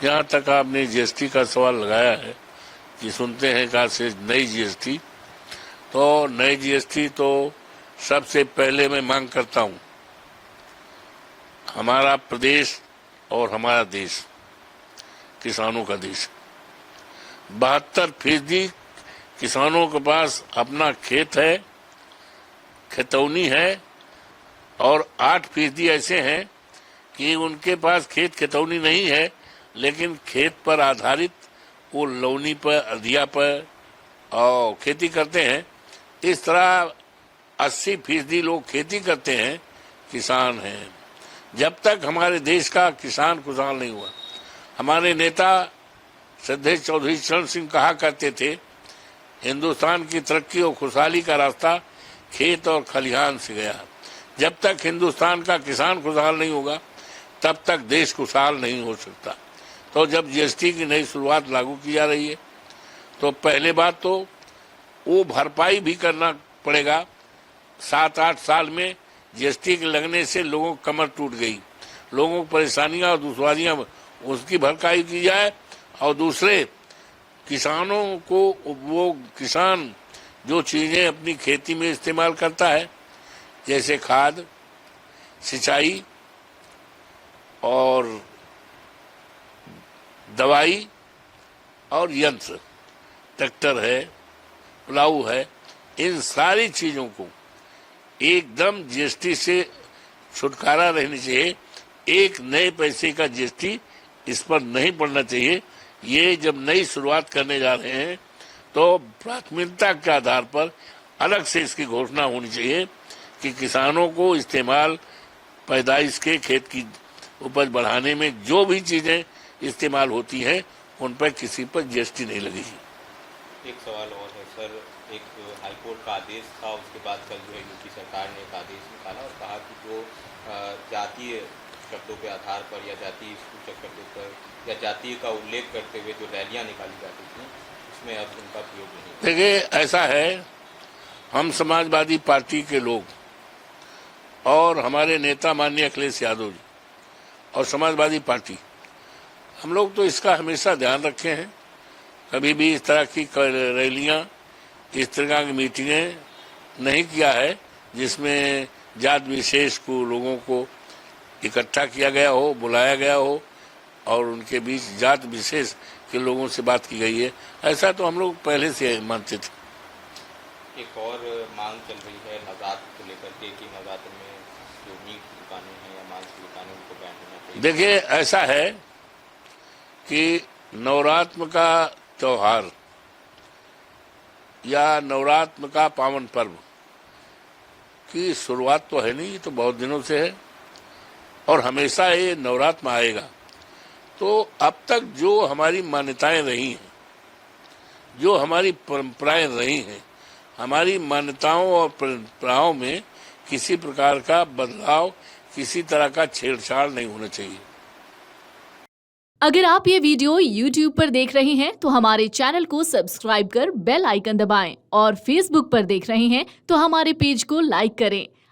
जहाँ तक आपने जीएसटी का सवाल लगाया है कि सुनते हैं कहाँ से नई जीएसटी, तो नई जीएसटी तो सबसे पहले मैं मांग करता हूँ हमारा प्रदेश और हमारा देश किसानों का देश। 72% किसानों के पास अपना खेत है, खेतौनी है, और 8% ऐसे हैं कि उनके पास खेत खेतौनी नहीं है, लेकिन खेत पर आधारित वो लौनी पर, अधिया पर और खेती करते हैं। इस तरह 80% लोग खेती करते हैं, किसान हैं। जब तक हमारे देश का किसान खुशहाल नहीं हुआ, हमारे नेता श्रद्धेय चौधरी चरण सिंह कहा करते थे, हिंदुस्तान की तरक्की और खुशहाली का रास्ता खेत और खलिहान से गया। जब तक हिंदुस्तान का किसान खुशहाल नहीं होगा, तब तक देश खुशहाल नहीं हो सकता। तो जब जीएसटी की नई शुरुआत लागू की जा रही है, तो पहले बात तो वो भरपाई भी करना पड़ेगा। 7-8 साल में जीएसटी के लगने से लोगों की कमर टूट गई, लोगों को परेशानियां और दुश्वारियां, उसकी भरपाई की जाए। और दूसरे किसानों को, वो किसान जो चीजें अपनी खेती में इस्तेमाल करता है, जैसे खाद, सिंचाई और दवाई और यंत्र, ट्रैक्टर है, प्लाऊ है, इन सारी चीजों को एकदम जीएसटी से छुटकारा रहनी चाहिए। एक नए पैसे का जीएसटी इस पर नहीं पड़ना चाहिए। ये जब नई शुरुआत करने जा रहे हैं, तो प्राथमिकता के आधार पर अलग से इसकी घोषणा होनी चाहिए कि किसानों को इस्तेमाल, पैदाइश के खेत की उपज बढ़ाने में जो भी चीजें इस्तेमाल होती हैं, उन पर किसी पर जीएसटी नहीं लगेगी। एक सवाल और है सर, एक हाईकोर्ट का आदेश था, उसके बाद कल जो है यूपी सरकार ने एक आदेश निकाला और कहा कि जो जातीय शब्दों के आधार पर या जातीय सूचक शब्दों पर या जातीय का उल्लेख करते हुए जो रैलियां निकाली जाती थी, उसमें अब उनका प्रयोग नहीं। देखिए, ऐसा है, हम समाजवादी पार्टी के लोग और हमारे नेता माननीय अखिलेश यादव जी और समाजवादी पार्टी, हम लोग तो इसका हमेशा ध्यान रखे हैं। कभी भी इस तरह की रैलियां, इस तरह की मीटिंगें नहीं किया है जिसमें जात विशेष को, लोगों को इकट्ठा किया गया हो, बुलाया गया हो और उनके बीच जात विशेष के लोगों से बात की गई है। ऐसा तो हम लोग पहले से मानते थे। एक और मांग चल रही है नवरात्र को लेकर के कि नवरात्र में जो मीट की दुकानें हैं या मांस की दुकानें, उनको बैन होना चाहिए। देखिए, ऐसा है कि नवरात्र का त्योहार या नवरात्र का पावन पर्व की शुरुआत तो है नहीं, तो बहुत दिनों से है और हमेशा ये नवरात्र में आएगा। तो अब तक जो हमारी मान्यताएं रही हैं, जो हमारी परंपराएं रही हैं, हमारी मान्यताओं और परंपराओं में किसी प्रकार का बदलाव, किसी तरह का छेड़छाड़ नहीं होना चाहिए। अगर आप ये वीडियो YouTube पर देख रहे हैं तो हमारे चैनल को सब्सक्राइब कर बेल आइकन दबाएं और Facebook पर देख रहे हैं तो हमारे पेज को लाइक करें।